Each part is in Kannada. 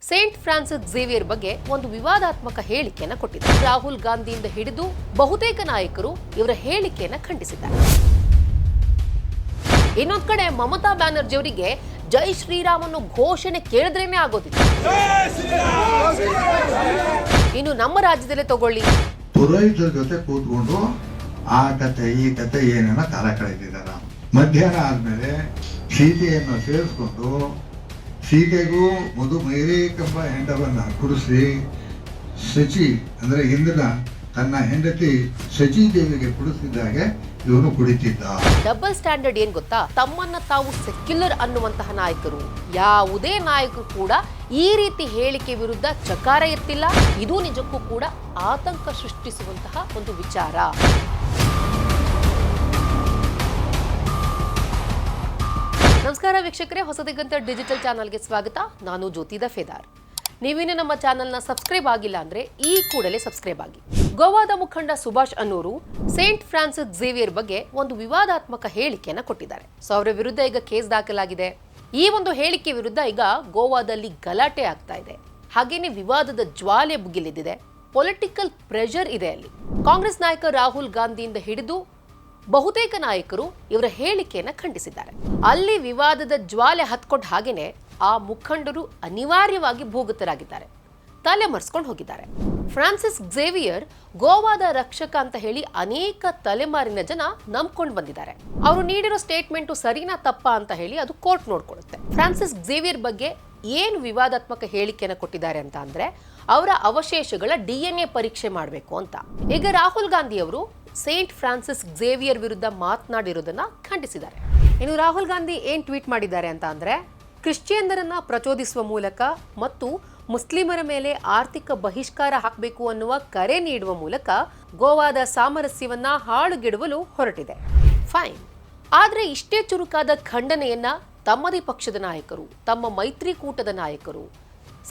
ಸೇಂಟ್ ಫ್ರಾನ್ಸಿಸ್ ಝೇವಿಯರ್ ಬಗ್ಗೆ ಒಂದು ವಿವಾದಾತ್ಮಕ ಹೇಳಿಕೆಯನ್ನು ಕೊಟ್ಟಿದ್ದಾರೆ. ರಾಹುಲ್ ಗಾಂಧಿಯಿಂದ ಹಿಡಿದು ಬಹುತೇಕ ನಾಯಕರು ಇವರ ಹೇಳಿಕೆಯನ್ನು ಖಂಡಿಸಿದ್ದಾರೆ. ಇನ್ನೊಂದು ಕಡೆ ಮಮತಾ ಬ್ಯಾನರ್ಜಿ ಅವರಿಗೆ ಜೈ ಶ್ರೀರಾಮ್ ಅನ್ನೋ ಘೋಷಣೆ ಕೇಳಿದ್ರೇನೆ ಆಗೋದಿಲ್ಲ. ಇನ್ನು ನಮ್ಮ ರಾಜ್ಯದಲ್ಲೇ ತಗೊಳ್ಳಿ, ಪುರೋಹಿತರ ಜೊತೆ ಕೂತ್ಕೊಂಡು ಆ ಕತೆ ಈ ಕತೆ ಏನೇನೋ ಕಾಲ ಕಳೆದಿದ್ದಾರ. ಮಧ್ಯಾಹ್ನ ಆದ್ಮೇಲೆ ಸೀತೆಯನ್ನು ಸೇರಿಸ್ಕೊಂಡು ಸೀತೆಗೂ ಮಧುಮೇರಿ ಎಂಬ ಹೆಂಡವನ್ನ ಕುಡಿಸಿ ಶಚಿ ಅಂದ್ರೆ ಹಿಂದಿನ ತನ್ನ ಹೆಂಡತಿ ಶಚಿ ದೇವಿಗೆ ಕುಡಿಸಿದ್ದಾಗೆ ಇವನು ಕುಡಿತಿದ್ದ. ಡಬಲ್ ಸ್ಟ್ಯಾಂಡರ್ಡ್ ಏನ್ ಗೊತ್ತಾ? ತಮ್ಮನ್ನ ತಾವು ಸೆಕ್ಯುಲರ್ ಅನ್ನುವಂತಹ ನಾಯಕರು, ಯಾವುದೇ ನಾಯಕರು ಕೂಡ ಈ ರೀತಿ ಹೇಳಿಕೆ ವಿರುದ್ಧ ಚಕಾರ ಎತ್ತಿಲ್ಲ. ಇದು ನಿಜಕ್ಕೂ ಕೂಡ ಆತಂಕ ಸೃಷ್ಟಿಸುವಂತಹ ಒಂದು ವಿಚಾರ. ನಮಸ್ಕಾರ ವೀಕ್ಷಕರೇ, ಹೊಸದಿಗಂತ ಡಿಜಿಟಲ್ ಚಾನಲ್ಗೆ ಸ್ವಾಗತ. ನಾನು ಜ್ಯೋತಿ ದಫೇದಾರ್. ನೀವೇನು ನಮ್ಮ ಚಾನೆಲ್ನ ಸಬ್ಸ್ಕ್ರೈಬ್ ಆಗಿಲ್ಲ ಅಂದ್ರೆ ಈ ಕೂಡಲೇ ಸಬ್ಸ್ಕ್ರೈಬ್ ಆಗಿ. ಗೋವಾದ ಮುಖಂಡ ಸುಭಾಷ್ ಅನ್ನೋರು ಸೇಂಟ್ ಫ್ರಾನ್ಸಿಸ್ ಝೇವಿಯರ್ ಬಗ್ಗೆ ಒಂದು ವಿವಾದಾತ್ಮಕ ಹೇಳಿಕೆಯನ್ನು ಕೊಟ್ಟಿದ್ದಾರೆ. ಅವರ ವಿರುದ್ಧ ಈಗ ಕೇಸ್ ದಾಖಲಾಗಿದೆ. ಈ ಒಂದು ಹೇಳಿಕೆ ವಿರುದ್ಧ ಈಗ ಗೋವಾದಲ್ಲಿ ಗಲಾಟೆ ಆಗ್ತಾ ಇದೆ. ಹಾಗೇನೆ ವಿವಾದದ ಜ್ವಾಲೆ ಭುಗಿಲಿದೆ. ಪೊಲಿಟಿಕಲ್ ಪ್ರೆಷರ್ ಇದೆ ಅಲ್ಲಿ. ಕಾಂಗ್ರೆಸ್ ನಾಯಕ ರಾಹುಲ್ ಗಾಂಧಿಯಿಂದ ಹಿಡಿದು ಬಹುತೇಕ ನಾಯಕರು ಇವರ ಹೇಳಿಕೆಯನ್ನು ಖಂಡಿಸಿದ್ದಾರೆ. ಅಲ್ಲಿ ವಿವಾದದ ಜ್ವಾಲೆ ಹತ್ಕೊಂಡ ಹಾಗೇನೆ ಆ ಮುಖಂಡರು ಅನಿವಾರ್ಯವಾಗಿ ಭೂಗತರಾಗಿದ್ದಾರೆ, ತಲೆ ಮರೆಸ್ಕೊಂಡು ಹೋಗಿದ್ದಾರೆ. ಫ್ರಾನ್ಸಿಸ್ ಝೇವಿಯರ್ ಗೋವಾದ ರಕ್ಷಕ ಅಂತ ಹೇಳಿ ಅನೇಕ ತಲೆಮಾರಿನ ಜನ ನಂಬ್ಕೊಂಡು ಬಂದಿದ್ದಾರೆ. ಅವರು ನೀಡಿರೋ ಸ್ಟೇಟ್ಮೆಂಟು ಸರಿನಾ ತಪ್ಪಾ ಅಂತ ಹೇಳಿ ಅದು ಕೋರ್ಟ್ ನೋಡ್ಕೊಳ್ಳುತ್ತೆ. ಫ್ರಾನ್ಸಿಸ್ ಝೇವಿಯರ್ ಬಗ್ಗೆ ಏನು ವಿವಾದಾತ್ಮಕ ಹೇಳಿಕೆಯನ್ನು ಕೊಟ್ಟಿದ್ದಾರೆ ಅಂತ ಅಂದ್ರೆ ಅವರ ಅವಶೇಷಗಳ DNA ಪರೀಕ್ಷೆ ಮಾಡಬೇಕು ಅಂತ. ಈಗ ರಾಹುಲ್ ಗಾಂಧಿ ಅವರು ಸೇಂಟ್ ಫ್ರಾನ್ಸಿಸ್ ಝೇವಿಯರ್ ವಿರುದ್ಧ ಮಾತನಾಡಿರೋದನ್ನ ಖಂಡಿಸಿದ್ದಾರೆ. ಇನ್ನು ರಾಹುಲ್ ಗಾಂಧಿ ಏನ್ ಟ್ವೀಟ್ ಮಾಡಿದ್ದಾರೆ ಅಂತ ಅಂದ್ರೆ, ಕ್ರಿಶ್ಚಿಯನ್ನರನ್ನ ಪ್ರಚೋದಿಸುವ ಮೂಲಕ ಮತ್ತು ಮುಸ್ಲಿಮರ ಮೇಲೆ ಆರ್ಥಿಕ ಬಹಿಷ್ಕಾರ ಹಾಕಬೇಕು ಅನ್ನುವ ಕರೆ ನೀಡುವ ಮೂಲಕ ಗೋವಾದ ಸಾಮರಸ್ಯವನ್ನ ಹಾಳುಗೆಡವಲು ಹೊರಟಿದೆ. ಫೈನ್, ಆದ್ರೆ ಇಷ್ಟೇ ಚುರುಕಾದ ಖಂಡನೆಯನ್ನ ತಮ್ಮದೇ ಪಕ್ಷದ ನಾಯಕರು, ತಮ್ಮ ಮೈತ್ರಿಕೂಟದ ನಾಯಕರು,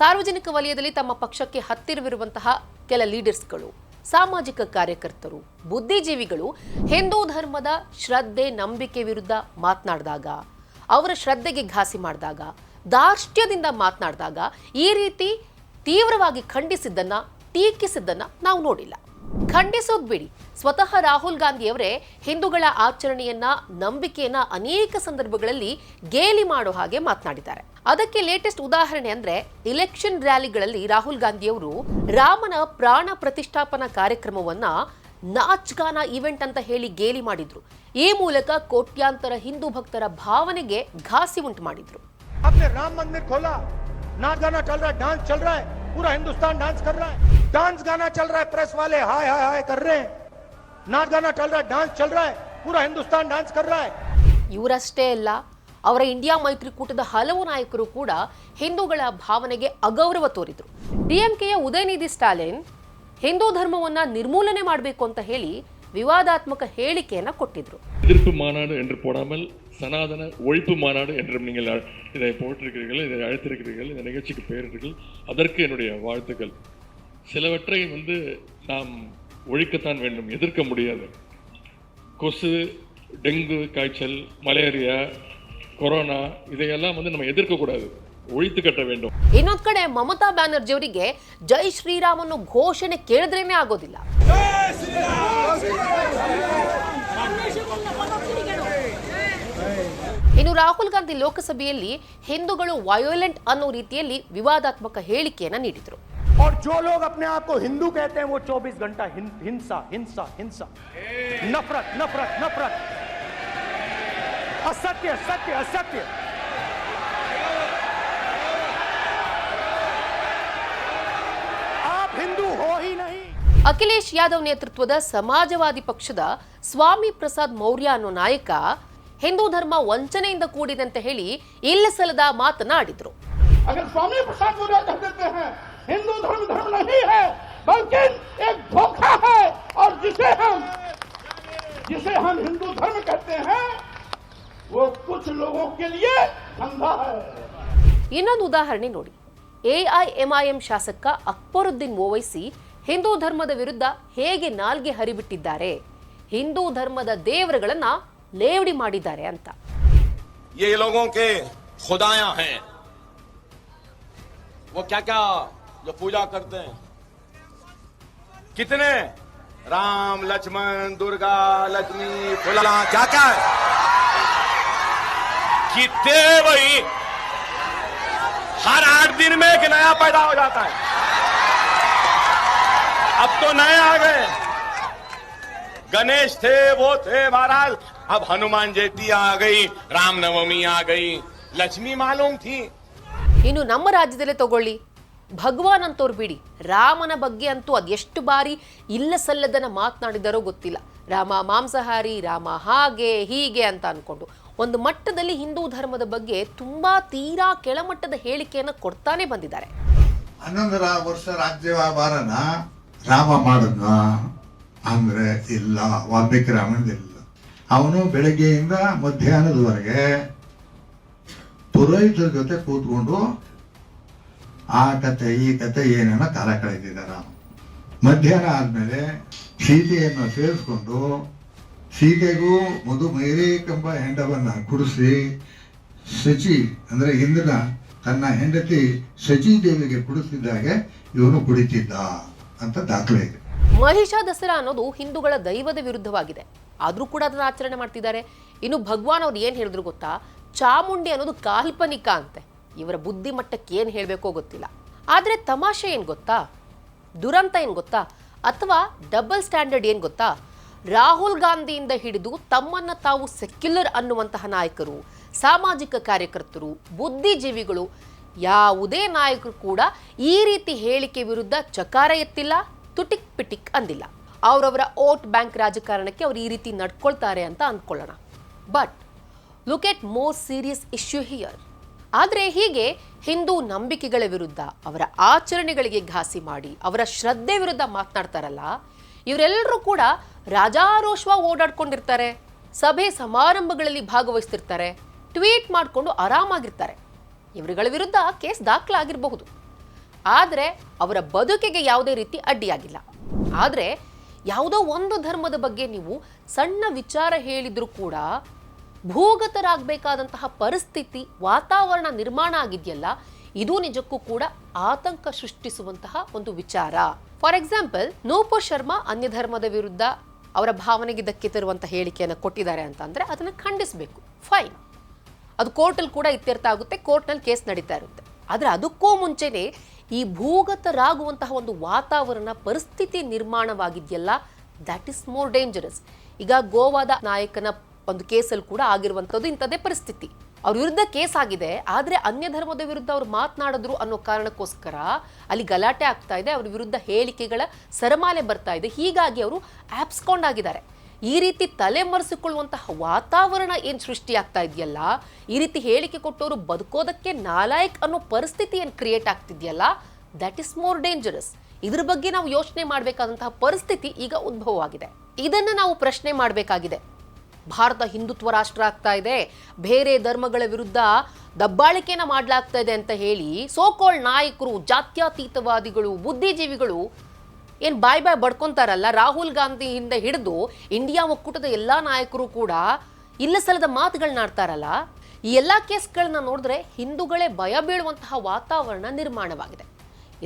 ಸಾರ್ವಜನಿಕ ವಲಯದಲ್ಲಿ ತಮ್ಮ ಪಕ್ಷಕ್ಕೆ ಹತ್ತಿರವಿರುವಂತಹ ಕೆಲ ಲೀಡರ್ಸ್ಗಳು, ಸಾಮಾಜಿಕ ಕಾರ್ಯಕರ್ತರು, ಬುದ್ಧಿಜೀವಿಗಳು ಹಿಂದೂ ಧರ್ಮದ ಶ್ರದ್ಧೆ ನಂಬಿಕೆ ವಿರುದ್ಧ ಮಾತನಾಡಿದಾಗ, ಅವರ ಶ್ರದ್ಧೆಗೆ ಘಾಸಿ ಮಾಡಿದಾಗ, ದಾರ್ಷ್ಟ್ಯದಿಂದ ಮಾತನಾಡಿದಾಗ ಈ ರೀತಿ ತೀವ್ರವಾಗಿ ಖಂಡಿಸಿದ್ದನ್ನ, ಟೀಕಿಸಿದ್ದನ್ನ ನಾವು ನೋಡಿಲ್ಲ. ಖಂಡಿಸೋದು ಬಿಡಿ, ಸ್ವತಃ ರಾಹುಲ್ ಗಾಂಧಿಯವರೇ ಹಿಂದೂಗಳ ಆಚರಣೆಯನ್ನ, ನಂಬಿಕೆಯನ್ನ ಅನೇಕ ಸಂದರ್ಭಗಳಲ್ಲಿ ಗೇಲಿ ಮಾಡೋ ಹಾಗೆ ಮಾತನಾಡಿದ್ದಾರೆ. ಅದಕ್ಕೆ ಲೇಟೆಸ್ಟ್ ಉದಾಹರಣೆ ಅಂದ್ರೆ ಇಲೆಕ್ಷನ್ ರ್ಯಾಲಿಗಳಲ್ಲಿ ರಾಹುಲ್ ಗಾಂಧಿಯವರು ರಾಮನ ಪ್ರಾಣ ಪ್ರತಿಷ್ಠಾಪನಾ ಕಾರ್ಯಕ್ರಮವನ್ನ ನಾಚ್ಗಾನ ಇವೆಂಟ್ ಅಂತ ಹೇಳಿ ಗೇಲಿ ಮಾಡಿದ್ರು. ಈ ಮೂಲಕ ಕೋಟ್ಯಾಂತರ ಹಿಂದೂ ಭಕ್ತರ ಭಾವನೆಗೆ ಘಾಸಿ ಉಂಟು ಮಾಡಿದ್ರು. राम मंदिर खोला, नाच गाना चल रहा है, डांस चल रहा है, पूरा हिंदुस्तान डांस कर रहा है, डांस गाना चल रहा है, प्रेस वाले हाय हाय हाय कर रहे हैं, नाच गाना चल रहा है, डांस चल रहा है, पूरा हिंदुस्तान डांस कर रहा है. ಇವರಷ್ಟೇ ಅಲ್ಲ, ಅವರ ಇಂಡಿಯಾ ಮೈತ್ರಿಕೂಟದ ಹಲವು ನಾಯಕರು ಕೂಡ ಹಿಂದೂಗಳ ಭಾವನೆಗೆ ಅಗೌರವ ತೋರಿದ್ರು. DMKಯ ಉದಯನಿಧಿ ಸ್ಟಾಲಿನ್ ಹಿಂದೂ ಧರ್ಮವನ್ನ ನಿರ್ಮೂಲನೆ ಮಾಡಬೇಕು ಅಂತ ಹೇಳಿ விவாதாத்மக ಹೇಳಿಕೆಯನ್ನ ಕೊಟ್ಟಿದ್ರು. எதிர்ப்பு மாநாடு என்று போடாமல் சனாதன ஒழிப்பு மாநாடு என்று நீங்கள் இதை போட்டிருக்கிறீர்கள், இதை அழைத்திருக்கிறீர்கள், இந்த நிகழ்ச்சிக்கு பெயரிட்டீர்கள். அதற்கு என்னுடைய வாழ்த்துக்கள். சிலவற்றை நாம் ஒழிக்கத்தான் வேண்டும், எதிர்க்க முடியாது. கொசு, டெங்கு காய்ச்சல், மலேரியா, கொரோனா இதையெல்லாம் நம்ம எதிர்க்கக்கூடாது, ஒழித்து கட்ட வேண்டும். ಇನ್ನೊಂದು ಕಡೆ ಮಮತಾ ಬ್ಯಾನರ್ಜಿ ಅವರಿಗೆ ಜೈ ಶ್ರೀರಾಮ್ ಅನ್ನೋ ಘೋಷಣೆ ಕೇಳಿದ್ರೇನೆ ಆಗೋದಿಲ್ಲ. ಇನ್ನು ರಾಹುಲ್ ಗಾಂಧಿ ಲೋಕಸಭೆಯಲ್ಲಿ ಹಿಂದೂಗಳು ವಯೋಲೆಂಟ್ ಅನ್ನೋ ರೀತಿಯಲ್ಲಿ ವಿವಾದಾತ್ಮಕ ಹೇಳಿಕೆಯನ್ನ ನೀಡಿದ್ರು. और जो लोग अपने आप को हिंदू कहते हैं वो 24 घंटा हिंसा हिंसा हिंसा, नफरत नफरत नफरत, असत्य सत्य असत्य. आप हिंदू हो ही नहीं. ಅಖಿಲೇಶ್ ಯಾದವ್ ನೇತೃತ್ವದ ಸಮಾಜವಾದಿ ಪಕ್ಷದ ಸ್ವಾಮಿ ಪ್ರಸಾದ್ ಮೌರ್ಯ ಅನ್ನೋ ನಾಯಕ ಹಿಂದೂ ಧರ್ಮ ವಂಚನೆಯಿಂದ ಕೂಡಿದೆ ಅಂತ ಹೇಳಿ ಇಲ್ಲಸಲ್ಲದ ಮಾತನಾಡಿದ್ರು. अगर स्वामी प्रसाद मौर्य कहते हैं हिंदू धर्म धर्म नहीं है बल्कि एक धोखा है, और जिसे हम हिंदू धर्म कहते हैं वो कुछ लोगों के लिए धंधा है. ಇನ್ನೊಂದು ಉದಾಹರಣೆ ನೋಡಿ. AIMIM ಶಾಸಕ ಅಕ್ಬರುದ್ದೀನ್ ಓವೈಸಿ ಹಿಂದೂ ಧರ್ಮದ ವಿರುದ್ಧ ಹೇಗೆ ನಾಲ್ಗೆ ಹರಿಬಿಟ್ಟಿದ್ದಾರೆ, ಹಿಂದೂ ಧರ್ಮದ ದೇವರುಗಳನ್ನ ಲೇವಡಿ ಮಾಡಿದ್ದಾರೆ ಅಂತ. ये लोगों के खुदायां हैं, वो क्या क्या जो पूजा करते हैं, कितने राम लक्ष्मण दुर्गा लक्ष्मी फुला क्या क्या है, कितने वही हर 8 दिन में एक नया पैदा हो जाता है। अब तो नए आ गए, गणेश थे वो थे महाराज, अब हनुमान जयंती आ गई, रामनवमी आ गई, लक्ष्मी मालूम थी। ಇನ್ನು ನಮ್ಮ ರಾಜ್ಯದಲ್ಲೇ ತಗೊಳ್ಳಿ, ಭಗವಾನ್ ಅಂತವ್ರು ಬಿಡಿ, ರಾಮನ ಬಗ್ಗೆ ಅಂತೂ ಅದೆಷ್ಟು ಬಾರಿ ಇಲ್ಲ ಸಲ್ಲದನ್ನ ಮಾತನಾಡಿದಾರೋ ಗೊತ್ತಿಲ್ಲ. ರಾಮ ಮಾಂಸಾಹಾರಿ, ರಾಮ ಹಾಗೆ ಹೀಗೆ ಅಂತ ಅನ್ಕೊಂಡು ಒಂದು ಮಟ್ಟದಲ್ಲಿ ಹಿಂದೂ ಧರ್ಮದ ಬಗ್ಗೆ ತುಂಬಾ ತೀರಾ ಕೆಳಮಟ್ಟದ ಹೇಳಿಕೆಯನ್ನು ಕೊಡ್ತಾನೆ ಬಂದಿದ್ದಾರೆ. 11 ವರ್ಷ ರಾಜ್ಯಭಾರನ ರಾಮ ಮಾಡಿದ್ನ ಅಂದ್ರೆ ಇಲ್ಲ, ವಾಲ್ಮೀಕಿ ರಾಮನಿಲ್ಲ. ಅವನು ಬೆಳಗ್ಗೆಯಿಂದ ಮಧ್ಯಾಹ್ನದವರೆಗೆ ಪುರೋಹಿತರ ಜೊತೆ ಕೂತ್ಕೊಂಡು ಆ ಕತೆ ಈ ಕತೆ ಏನೇನೋ ಕಾಲ ಕಳೆದಿದ್ದಾರೆ. ಮಧ್ಯಾಹ್ನ ಆದ್ಮೇಲೆ ಸೀತೆಯನ್ನು ಸೇರಿಸ್ಕೊಂಡು ಸೀತೆಗೂ ಮಧುಮೈರೇಕೆಂಬ ಹೆಂಡವನ್ನ ಕುಡಿಸಿ ಶಚಿ ಅಂದ್ರೆ ಇಂದ್ರನ ತನ್ನ ಹೆಂಡತಿ ಶಚಿ ದೇವಿಗೆ ಕುಡಿಸಿದ್ದಾಗೆ ಇವನು ಕುಡಿತಿದ್ದ ಅಂತ ದಾಖಲೆ ಇದೆ. ಮಹಿಷಾ ದಸರಾ ಅನ್ನೋದು ಹಿಂದೂಗಳ ದೈವದ ವಿರುದ್ಧವಾಗಿದೆ, ಆದ್ರೂ ಕೂಡ ಅದನ್ನ ಆಚರಣೆ ಮಾಡ್ತಿದ್ದಾರೆ. ಇನ್ನು ಭಗವಾನ್ ಅವ್ರು ಏನ್ ಹೇಳಿದ್ರು ಗೊತ್ತಾ, ಚಾಮುಂಡಿ ಅನ್ನೋದು ಕಾಲ್ಪನಿಕ ಅಂತೆ. ಇವರ ಬುದ್ಧಿ ಮಟ್ಟಕ್ಕೆ ಏನ್ ಹೇಳ್ಬೇಕೋ ಗೊತ್ತಿಲ್ಲ. ಆದ್ರೆ ತಮಾಷೆ ಏನ್ ಗೊತ್ತಾ, ದುರಂತ ಏನ್ ಗೊತ್ತಾ, ಅಥವಾ ಡಬಲ್ ಸ್ಟ್ಯಾಂಡರ್ಡ್ ಏನ್ ಗೊತ್ತಾ, ರಾಹುಲ್ ಗಾಂಧಿಯಿಂದ ಹಿಡಿದು ತಮ್ಮನ್ನ ತಾವು ಸೆಕ್ಯುಲರ್ ಅನ್ನುವಂತಹ ನಾಯಕರು, ಸಾಮಾಜಿಕ ಕಾರ್ಯಕರ್ತರು, ಬುದ್ಧಿಜೀವಿಗಳು, ಯಾವುದೇ ನಾಯಕರು ಕೂಡ ಈ ರೀತಿ ಹೇಳಿಕೆ ವಿರುದ್ಧ ಚಕಾರ ಎತ್ತಿಲ್ಲ, ತುಟಿಕ್ ಪಿಟಿಕ್ ಅಂದಿಲ್ಲ. ಅವರವರ ವೋಟ್ ಬ್ಯಾಂಕ್ ರಾಜಕಾರಣಕ್ಕೆ ಅವ್ರು ಈ ರೀತಿ ನಡ್ಕೊಳ್ತಾರೆ ಅಂತ ಅಂದ್ಕೊಳ್ಳೋಣ. But look at more serious issue here. ಆದರೆ ಹೀಗೆ ಹಿಂದೂ ನಂಬಿಕೆಗಳ ವಿರುದ್ಧ, ಅವರ ಆಚರಣೆಗಳಿಗೆ ಘಾಸಿ ಮಾಡಿ, ಅವರ ಶ್ರದ್ಧೆ ವಿರುದ್ಧ ಮಾತನಾಡ್ತಾರಲ್ಲ, ಇವರೆಲ್ಲರೂ ಕೂಡ ರಾಜಾರೋಷವಾಗಿ ಓಡಾಡ್ಕೊಂಡಿರ್ತಾರೆ, ಸಭೆ ಸಮಾರಂಭಗಳಲ್ಲಿ ಭಾಗವಹಿಸ್ತಿರ್ತಾರೆ, ಟ್ವೀಟ್ ಮಾಡಿಕೊಂಡು ಆರಾಮಾಗಿರ್ತಾರೆ. ಇವರುಗಳ ವಿರುದ್ಧ ಕೇಸ್ ದಾಖಲಾಗಿರಬಹುದು, ಆದರೆ ಅವರ ಬದುಕಿಗೆ ಯಾವುದೇ ರೀತಿ ಅಡ್ಡಿಯಾಗಿಲ್ಲ. ಆದರೆ ಯಾವುದೋ ಒಂದು ಧರ್ಮದ ಬಗ್ಗೆ ನೀವು ಸಣ್ಣ ವಿಚಾರ ಹೇಳಿದ್ರೂ ಕೂಡ ಭೂಗತರಾಗಬೇಕಾದಂತಹ ಪರಿಸ್ಥಿತಿ, ವಾತಾವರಣ ನಿರ್ಮಾಣ ಆಗಿದೆಯಲ್ಲ, ಇದು ನಿಜಕ್ಕೂ ಕೂಡ ಆತಂಕ ಸೃಷ್ಟಿಸುವಂತಹ ಒಂದು ವಿಚಾರ. ಫಾರ್ ಎಕ್ಸಾಂಪಲ್, ನೂಪುರ್ ಶರ್ಮಾ ಅನ್ಯ ಧರ್ಮದ ವಿರುದ್ಧ ಅವರ ಭಾವನೆಗೆ ಧಕ್ಕೆ ತರುವಂತಹ ಹೇಳಿಕೆಯನ್ನು ಕೊಟ್ಟಿದ್ದಾರೆ ಅಂತ ಅಂದ್ರೆ ಅದನ್ನು ಖಂಡಿಸಬೇಕು, ಫೈನ್. ಅದು ಕೋರ್ಟಲ್ಲಿ ಕೂಡ ಇತ್ಯರ್ಥ ಆಗುತ್ತೆ, ಕೋರ್ಟ್ನಲ್ಲಿ ಕೇಸ್ ನಡೀತಾ ಇರುತ್ತೆ. ಆದರೆ ಅದಕ್ಕೂ ಮುಂಚೆನೆ ಈ ಭೂಗತರಾಗುವಂತಹ ಒಂದು ವಾತಾವರಣ, ಪರಿಸ್ಥಿತಿ ನಿರ್ಮಾಣವಾಗಿದೆಯಲ್ಲ, ದ್ಯಾಟ್ ಇಸ್ ಮೋರ್ ಡೇಂಜರಸ್. ಈಗ ಗೋವಾದ ನಾಯಕನ ಒಂದು ಕೇಸಲ್ಲಿ ಕೂಡ ಆಗಿರುವಂಥದ್ದು ಇಂಥದ್ದೇ ಪರಿಸ್ಥಿತಿ. ಅವ್ರ ವಿರುದ್ಧ ಕೇಸ್ ಆಗಿದೆ, ಆದರೆ ಅನ್ಯ ಧರ್ಮದ ವಿರುದ್ಧ ಅವ್ರು ಮಾತನಾಡಿದ್ರು ಅನ್ನೋ ಕಾರಣಕ್ಕೋಸ್ಕರ ಅಲ್ಲಿ ಗಲಾಟೆ ಆಗ್ತಾ ಇದೆ, ಅವ್ರ ವಿರುದ್ಧ ಹೇಳಿಕೆಗಳ ಸರಮಾಲೆ ಬರ್ತಾ ಇದೆ. ಹೀಗಾಗಿ ಅವರು ಆಪ್ಸ್ಕೊಂಡ್ ಆಗಿದ್ದಾರೆ. ಈ ರೀತಿ ತಲೆಮರೆಸಿಕೊಳ್ಳುವಂತಹ ವಾತಾವರಣ ಏನು ಸೃಷ್ಟಿಯಾಗ್ತಾ ಇದೆಯಲ್ಲ, ಈ ರೀತಿ ಹೇಳಿಕೆ ಕೊಟ್ಟವರು ಬದುಕೋದಕ್ಕೆ ನಾಲಾಯಕ್ ಅನ್ನೋ ಪರಿಸ್ಥಿತಿ ಏನು ಕ್ರಿಯೇಟ್ ಆಗ್ತಿದೆಯಲ್ಲ, ದಟ್ ಇಸ್ ಮೋರ್ ಡೇಂಜರಸ್. ಇದ್ರ ಬಗ್ಗೆ ನಾವು ಯೋಚನೆ ಮಾಡಬೇಕಾದಂತಹ ಪರಿಸ್ಥಿತಿ ಈಗ ಉದ್ಭವವಾಗಿದೆ. ಇದನ್ನ ನಾವು ಪ್ರಶ್ನೆ ಮಾಡಬೇಕಾಗಿದೆ. ಭಾರತ ಹಿಂದುತ್ವ ರಾಷ್ಟ್ರ ಆಗ್ತಾ ಇದೆ, ಬೇರೆ ಧರ್ಮಗಳ ವಿರುದ್ಧ ದಬ್ಬಾಳಿಕೆನ ಮಾಡಲಾಗ್ತಾ ಇದೆ ಅಂತ ಹೇಳಿ ಸೋಕೋಳ್ ನಾಯಕರು, ಜಾತ್ಯತೀತವಾದಿಗಳು, ಬುದ್ಧಿಜೀವಿಗಳು ಏನು ಬಾಯ್ ಬಡ್ಕೊಂತಾರಲ್ಲ, ರಾಹುಲ್ ಗಾಂಧಿಯಿಂದ ಹಿಡಿದು ಇಂಡಿಯಾ ಒಕ್ಕೂಟದ ಎಲ್ಲ ನಾಯಕರು ಕೂಡ ಇಲ್ಲ ಸಲ್ಲದ ಮಾತುಗಳನ್ನಾಡ್ತಾರಲ್ಲ, ಈ ಎಲ್ಲ ಕೇಸ್ಗಳನ್ನ ನೋಡಿದ್ರೆ ಹಿಂದೂಗಳೇ ಭಯ ಬೀಳುವಂತಹ ವಾತಾವರಣ ನಿರ್ಮಾಣವಾಗಿದೆ.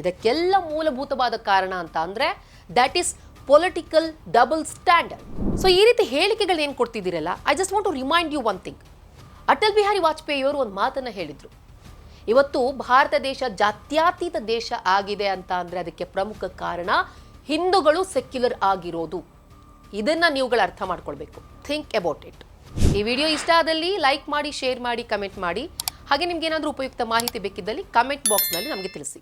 ಇದಕ್ಕೆಲ್ಲ ಮೂಲಭೂತವಾದ ಕಾರಣ ಅಂತ ಅಂದ್ರೆ that is political double standard. So ಈ ರೀತಿ ಹೇಳಿಕೆಗಳನ್ನ ಏನು ಕೊಡ್ತಿದ್ದೀರಲ್ಲ, I just want to remind you one thing. Atal Bihari Vajpayee ಅವರು ಒಂದು ಮಾತನ್ನ ಹೇಳಿದ್ರು, ಇವತ್ತು ಭಾರತ ದೇಶ ಜಾತ್ಯತೀತ ದೇಶ ಆಗಿದೆ ಅಂತ ಅಂದ್ರೆ ಅದಕ್ಕೆ ಪ್ರಮುಖ ಕಾರಣ ಹಿಂದೂಗಳು ಸೆಕ್ಯುಲರ್ ಆಗಿರೋದು. ಇದನ್ನ ನೀವುಗಳು ಅರ್ಥ ಮಾಡ್ಕೊಳ್ಬೇಕು. Think about it. ಈ ವಿಡಿಯೋ ಇಷ್ಟ ಆದಲ್ಲಿ ಲೈಕ್ ಮಾಡಿ, ಶೇರ್ ಮಾಡಿ, ಕಮೆಂಟ್ ಮಾಡಿ. ಹಾಗೆ ನಿಮ್ಗೆ ಏನಾದರೂ ಉಪಯುಕ್ತ ಮಾಹಿತಿ ಬೇಕಿದ್ದಲ್ಲಿ ಕಮೆಂಟ್ ಬಾಕ್ಸ್ನಲ್ಲಿ ನಮಗೆ ತಿಳಿಸಿ.